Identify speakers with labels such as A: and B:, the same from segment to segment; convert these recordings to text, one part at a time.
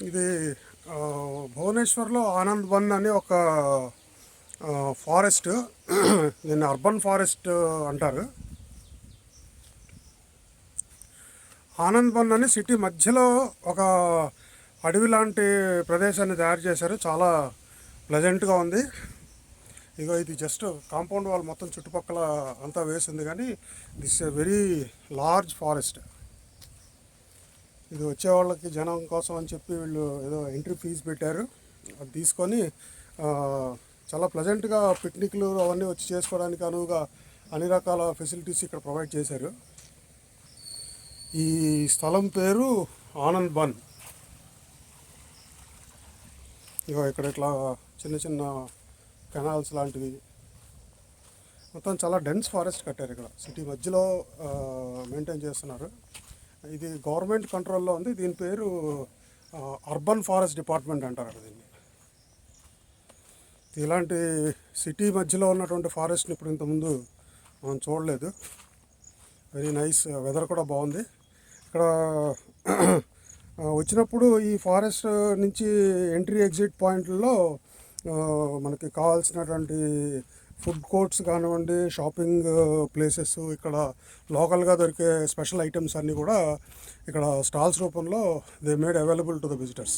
A: ఇది భువనేశ్వర్లో ఆనంద్ వన్ అని ఒక ఫారెస్ట్. దీన్ని అర్బన్ ఫారెస్ట్ అంటారు. ఆనంద్ వన్ అని సిటీ మధ్యలో ఒక అడవి లాంటి ప్రదేశాన్ని తయారు చేశారు. చాలా ప్లెజెంట్గా ఉంది. ఇగో ఇది జస్ట్ కాంపౌండ్ వాల్ మొత్తం చుట్టుపక్కల అంతా వేసింది, కానీ this a very large forest. ఇది వచ్చే వాళ్ళకి జనం కోసం అని చెప్పి వీళ్ళు ఏదో ఎంట్రీ ఫీజు పెట్టారు. అది తీసుకొని చాలా ప్లెజెంట్గా పిక్నిక్లు అవన్నీ వచ్చి చేసుకోవడానికి అనువుగా అన్ని రకాల ఫెసిలిటీస్ ఇక్కడ ప్రొవైడ్ చేశారు. ఈ స్థలం పేరు ఆనంద్ వన్. ఇగో ఇక్కడ ఇట్లా చిన్న చిన్న కెనాల్స్ లాంటివి, మొత్తం చాలా డెన్స్ ఫారెస్ట్ కట్టారు. ఇక్కడ సిటీ మధ్యలో మెయింటైన్ చేస్తున్నారు. ఇది గవర్నమెంట్ కంట్రోల్లో ఉంది. దీని పేరు అర్బన్ ఫారెస్ట్ డిపార్ట్మెంట్ అంటారు దీన్ని. ఇలాంటి సిటీ మధ్యలో ఉన్నటువంటి ఫారెస్ట్ని ఇప్పుడు ఇంతకుముందు మనం చూడలేదు. వెరీ నైస్, వెదర్ కూడా బాగుంది. ఇక్కడ వచ్చినప్పుడు ఈ ఫారెస్ట్ నుంచి ఎంట్రీ ఎగ్జిట్ పాయింట్లలో మనకి కావాల్సినటువంటి ఫుడ్ కోర్ట్స్ కానివ్వండి, షాపింగ్ ప్లేసెస్, ఇక్కడ లోకల్గా దొరికే స్పెషల్ ఐటమ్స్ అన్నీ కూడా ఇక్కడ స్టాల్స్ రూపంలో they made available to the visitors.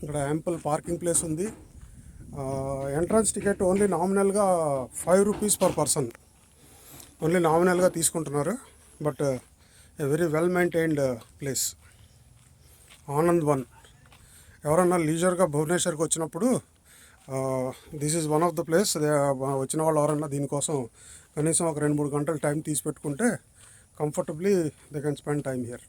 A: ఇక్కడ యాంపుల్ పార్కింగ్ ప్లేస్ ఉంది. ఎంట్రన్స్ టికెట్ ఓన్లీ నామినల్గా 5 రూపీస్ పర్ పర్సన్ ఓన్లీ నామినల్గా తీసుకుంటున్నారు. But a very well maintained place Anand Van. ఎవరన్నా లీజర్గా భువనేశ్వర్కి వచ్చినప్పుడు this is one of the place. వచ్చిన వాళ్ళు ఎవరన్నా దీనికోసం కనీసం ఒక 2-3 గంటలు టైం తీసి పెట్టుకుంటే comfortably they can spend time here.